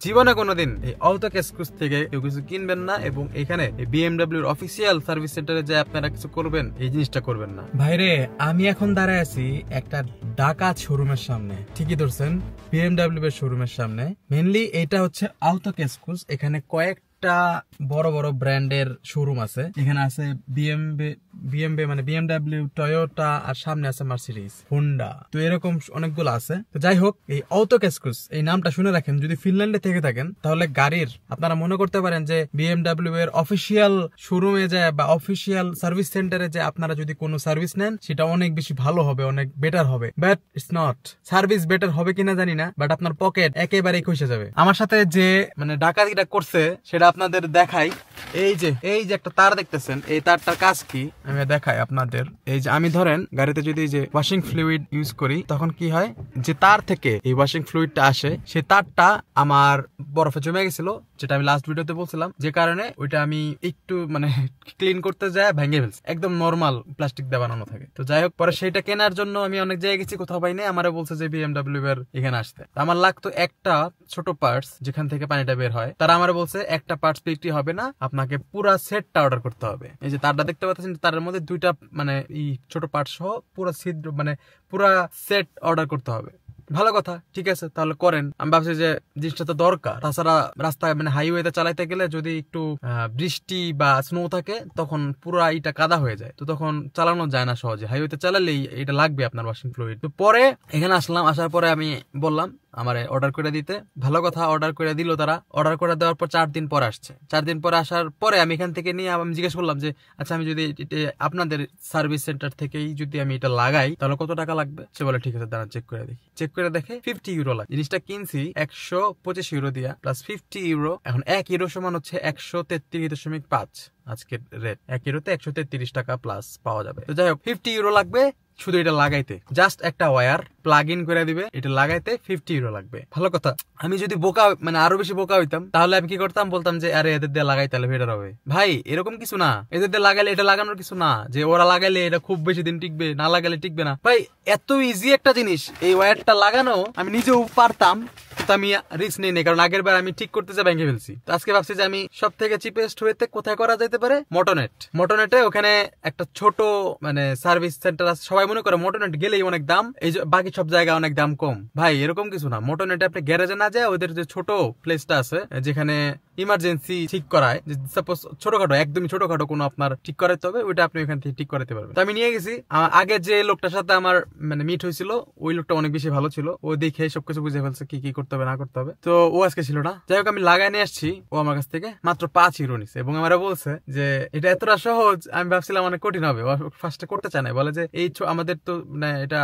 জীবনে কোনোদিন এই অটোক্যাসকুস থেকে কেউ কিছু কিনবেন না এবং এখানে BMW এর অফিসিয়াল সার্ভিস সেন্টারে যে আপনারা কিছু করবেন এই জিনিসটা করবেন না। ভাইরে আমি এখন দাঁড়ায় আছি একটা ডাকাত শোরুমের সামনে, ঠিকই ধরছেন, BMW এর শোরুমের সামনে। মেইনলি এটা হচ্ছে অটোক্যাসকুস। এখানে কয়েকটা বড় বড় ব্র্যান্ডের শোরুম আছে। এখানে আছে BMW মানে BMW, টয়োটা, আর সামনে আছে মার্সিডিজ, হোন্ডা, তো এরকম অনেকগুলো আছে। তো যাই হোক, এই অটোক্যাসকুস এই নামটা শুনে রাখেন। যদি ফিনল্যান্ডে থেকে থাকেন তাহলে গাড়ির আপনারা মনে করতে পারেন যে BMW এর অফিসিয়াল শোরুমে যায় বা অফিসিয়াল সার্ভিস সেন্টারে যে আপনারা যদি কোনো সার্ভিস নেন সেটা অনেক বেশি ভালো হবে, অনেক বেটার হবে। But it's not. Service better হবে কিনা জানি না, বাট আপনার পকেট একেবারেই খসে যাবে। আমার সাথে যে মানে ডাকাতিটা করছে সেটা আপনাদের দেখাই। এই যে একটা তার দেখতেছেন, এই তারটার কাজ কি আমি দেখাই আপনাদের। এই যে আমি ধরেন গাড়িতে যদি যে ওয়াশিং ফ্লুইড ইউজ করি তখন কি হয়, যে তার থেকে এই ওয়াশিং ফ্লুইডটা আসে, সেই তারটা আমার বরফে জমে গেছিল, যেটা আমি লাস্ট ভিডিওতে বলছিলাম, যে কারণে ওইটা আমি একটু মানে ক্লিন করতে যায় ভেঙে ফেলছি। একদম নর্মাল প্লাস্টিক দিয়ে বানানো থাকে। তো যাই হোক, পরে সেইটা কেনার জন্য আমি অনেক জায়গায় গেছি, কোথাও পাই নাই। আমারে বলছে যে BMW এর এখানে আসতে। আমার লাগতো একটা ছোট পার্টস যেখান থেকে পানিটা বের হয়। তারা আমার বলছে একটা পার্টস বিক্রি হবে না, আপনাকে পুরা সেটটা অর্ডার করতে হবে। এই যে তারটা দেখতে পাচ্ছেন, তারের মধ্যে দুইটা মানে এই ছোট পার্ট সহ পুরা ছিদ্র মানে পুরা সেট অর্ডার করতে হবে। ভালো কথা, ঠিক আছে, তাহলে করেন। আমি ভাবছি যে জিনিসটা তো দরকার। তাছাড়া রাস্তায় মানে হাইওয়েতে চালাইতে গেলে যদি একটু বৃষ্টি বা স্নো থাকে তখন পুরো এটা কাদা হয়ে যায়, তো তখন চালানো যায় না সহজে। হাইওয়েতে চালালেই এটা লাগবে আপনার ওয়াশিং ফ্লুইড। তো পরে এখানে আসলাম, আসার পরে আমি বললাম আমার অর্ডার করে দিতে। ভালো কথা, অর্ডার করে দিল তারা। অর্ডার করে দেওয়ার পর 4 দিন পর আসছে। 4 দিন পরে আসার পরে আমি এখান থেকে নিয়ে আমি জিজ্ঞেস করলাম যে আচ্ছা, আমি যদি আপনাদের সার্ভিস সেন্টার থেকেই যদি আমি এটা লাগাই তাহলে কত টাকা লাগবে? সে বলে ঠিক আছে, দাঁড়া চেক করে দেখি। চেক করে দেখে 50 ইউরো লাগে। জিনিসটা কিনছি 125 ইউরো দিয়া প্লাস 50 ইউরো। এখন 1 ইউরো সমান হচ্ছে 133.5 আজকের রেট। 1 ইউরোতে 133 টাকা প্লাস পাওয়া যাবে। তো যাই হোক, 50 ইউরো লাগবে শুধু এটা লাগাইতে। জাস্ট একটা ওয়্যার প্লাগ ইন করে দিবে, এটা লাগাইতে 50 ইউরো লাগবে। ভালো কথা, আমি যদি বোকা মানে আরো বেশি বোকা হইতাম তাহলে আমি কি করতাম, বলতাম যে আরে এদের দিয়ে লাগাই তাহলে বেটার হবে। ভাই এরকম কিছু না, এদের দিয়ে লাগাইলে এটা লাগানোর কিছু না যে ওরা লাগাইলে এটা খুব বেশি দিন টিকবে, না লাগাইলে টিকবে না। ভাই এত ইজি একটা জিনিস, এই ওয়্যারটা লাগানো আমি নিজেও পারতাম, কিন্তু আমি রিস্ক নেই, কারণ আগের বার আমি ঠিক করতে যা ভেঙে ফেলছি। তো আজকে ভাবছি যে আমি সব থেকে চিপেস্ট হইতে কোথায় করা যেতে পারে, মোটরনেটে। ওখানে একটা ছোট মানে সার্ভিস সেন্টার আছে। সবাই মনে করে মোটরনেট গেলেই অনেক দাম, এই বাকি সব জায়গায় অনেক দাম কম। ভাই এরকম কিছু না। মোটরনেটে আপনি গ্যারেজে না যায়, ওদের যে ছোট প্লেসটা আছে যেখানে ইমার্জেন্সি ঠিক করায়, সাপোজ ছোটখাটো, একদমই ছোটখাটো কোনো আপনার ঠিক করাতে হবে, ওইটা আপনি ওখান থেকে ঠিক করাতে পারবেন। তো আমি নিয়ে গেছি। আগে যে লোকটার সাথে আমার মানে মিট হয়েছিল ওই লোকটা অনেক বেশি ভালো ছিল, ও দেখে সবকিছু বুঝে ফেলছে কি কি করতে হবে না করতে হবে। তো ও আজকে ছিল না। যাই হোক, আমি লাগাই নিয়ে আসছি। ও আমার কাছ থেকে মাত্র 5 ইউরো নিছে এবং আমার বলছে যে এটা এতটা সহজ। আমি ভাবছিলাম অনেক কঠিন হবে। ফার্স্টে করতে চায় না, বলে যে এই আমাদের তো মানে এটা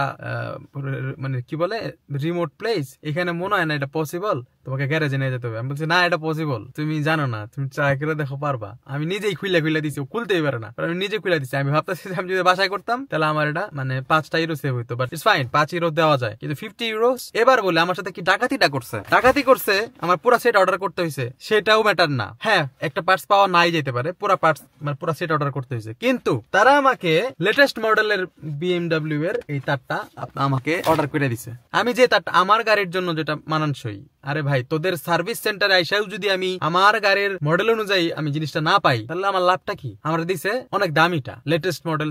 মানে কি বলে রিমোট প্লেস, এখানে মনে হয় না এটা পসিবল, তোমাকে গ্যারেজে নিয়ে যেতে হবে। আমি বলছি না, এটা পসিবল, তুমি জানো না, তুমি ট্রাই করে দেখো পারবা। আমি নিজেই খুলে দিছি, ও খুলতেই পারে না, আমি নিজে খুলে দিচ্ছি। আমি ভাবতেছি আমি যদি বাসায় করতাম তাহলে আমার এটা মানে 5টা ইউরো সেভ হইতো, বাট ইটস ফাইন, 5 ইউরো দেওয়া যায়। কিন্তু 50 ইউরো এবার বলে আমার সাথে কি ডাকাতিটা করছে, আমার পুরো সেট অর্ডার করতে হয়েছে, সেটাও ম্যাটার না। হ্যাঁ, একটা পার্টস পাওয়া নাই যেতে পারে, পুরো পার্টস মানে পুরো সেট অর্ডার করতে হয়েছে, কিন্তু তারা আমাকে লেটেস্ট মডেলের BMW এর এই তারটা আমাকে অর্ডার করে দিছে। আমি যে তারটা আমার গাড়ির জন্য যেটা মানানসই, আরে ভাই তোদের সার্ভিস সেন্টারে আইসাও যদি আমি আমার গাড়ির মডেল অনুযায়ী আমি জিনিসটা না পাই তাহলে আমার লাভটা কি? আমার দিছে অনেক দামিটা লেটেস্ট মডেল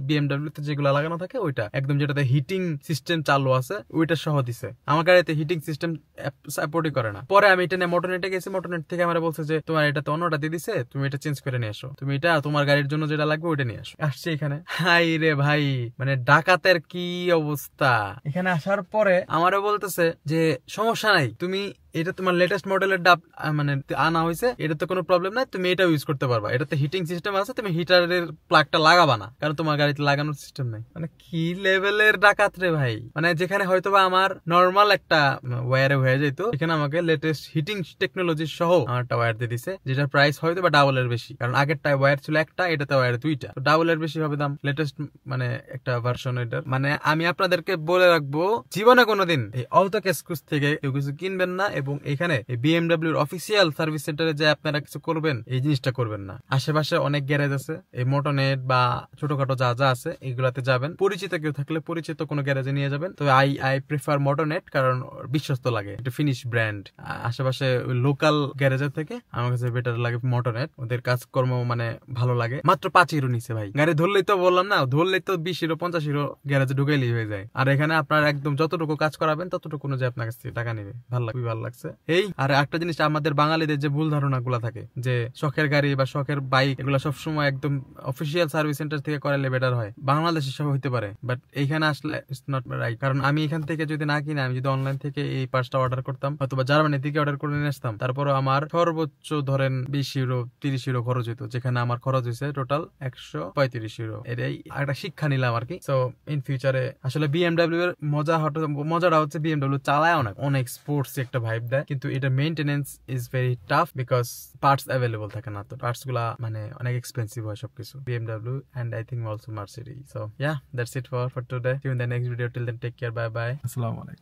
BMW তে যেগুলো লাগানো থাকে ওইটা একদম, যেটাতে হিটিং সিস্টেম চালু আছে ওইটা সহ দিছে। আমার গাড়িতে হিটিং সিস্টেম সাপোর্টই করে না। পরে আমি এটা নিয়ে মোটরনেটে গেছি, মোটরনেট থেকে আমার বলছে যে তোমার এটা তো অন্যটা দিয়ে দিছে, তুমি এটা চেঞ্জ করে নিয়ে আসো, তুমি এটা তোমার গাড়ির জন্য যেটা লাগবে ওইটা নিয়ে আসো। আসছে এখানে, হাই রে ভাই, মানে ডাকাতের কি অবস্থা। এখানে আসার পরে আমারও বলতেছে যে সমস্যা নাই, তুমি এটা তোমার লেটেস্ট মডেলের ডাব মানে আনা হয়েছে, এটা তো কোনো প্রবলেম নাই, তুমি এটা ইউজ করতে পারবা, এটাতে হিটিং সিস্টেম আছে, তুমি হিটারের প্লাগটা লাগাবা না, কারণ তোমার গাড়িতে লাগানোর সিস্টেম নাই। মানে কি লেভেলের ডাকাত রে ভাই। মানে যেখানে হয়তোবা আমার নর্মাল একটা ওয়্যারে হয়ে যেত, এখানে আমাকে লেটেস্ট হিটিং টেকনোলজি সহ আমার একটা ওয়্যার দিয়ে দিছে, যেটার প্রাইস হয়তো বা ডাবল এর বেশি, কারণ আগেরটা ওয়্যার ছিল একটা, এটাতে ওয়্যার 2টা, তো ডাবল এর বেশি হবে দাম। লেটেস্ট মানে একটা ভার্সন এটার। মানে আমি আপনাদেরকে বলে রাখবো, জীবনে কোনোদিন এই অটোক্যাসকুস থেকে কেউ কিছু কিনবেন কিনবেন না এবং এখানে BMW এর অফিসিয়াল সার্ভিস সেন্টারে যে আপনারা কিছু করবেন এই জিনিসটা করবেন না। আশেপাশে অনেক গ্যারেজ আছে, এই মোটরনেট বা ছোটখাটো যা যা আছে এগুলাতে যাবেন, পরিচিত কেউ থাকলে পরিচিত কোনো গ্যারেজে নিয়ে যাবেন। তো আই প্রিফার মোটরনেট, কারণ বিশ্বস্ত লাগে, এটা ফিনিশ ব্র্যান্ড। আশেপাশে লোকাল গ্যারেজের থেকে আমার কাছে বেটার লাগে মোটরনেট, ওদের কাজকর্ম মানে ভালো লাগে। মাত্র 5 ইউরো নিছে ভাই, গাড়ি ধরলেই তো বললাম না, ধরলেই তো 20 ইউরো 50 ইউরো গ্যারেজে ঢুকাইলেই হয়ে যায়। আর এখানে আপনার একদম যতটুকু কাজ করাবেন ততটুকু অনুযায়ী আপনার কাছ থেকে টাকা নেবে। ভালো লাগছে। এই আর একটা জিনিস, আমাদের বাঙালিদের যে ভুল ধারণা গুলা থাকে যে শখের গাড়ি বা শখের বাইক এগুলা সবসময় একদম অফিসিয়াল সার্ভিস সেন্টার থেকে করালে বেটার হয়, বাংলাদেশে সব হইতে পারে, বাট এইখানে আসলে ইটস নট রাইট। কারণ আমি এখান থেকে যদি না কিনে, আমি যদি অনলাইন থেকে এই পার্টসটা অর্ডার করতাম অথবা জার্মানি থেকে অর্ডার করে নিয়ে আসতাম, তারপরও আমার সর্বোচ্চ ধরেন 20 ইউরো 30 ইউরো খরচ হইতো, যেখানে আমার খরচ হয়েছে টোটাল 135 ইউরো। এটাই একটা শিক্ষা নিলাম আর কি। সো ইন ফিউচারে আসলে BMW এর মজাটা হচ্ছে BMW চালায় অনেক স্পোর্টস একটা ভাইব দেয়, কিন্তু এটা maintenance is very tough because parts available থাকে না। তো পার্টস গুলা মানে অনেক এক্সপেন্সিভ হয় সবকিছু, BMW and I think also Mercedes. So yeah, that's it for today. See you in the next video. Till then, take care. Bye bye. আসসালামু আলাইকুম।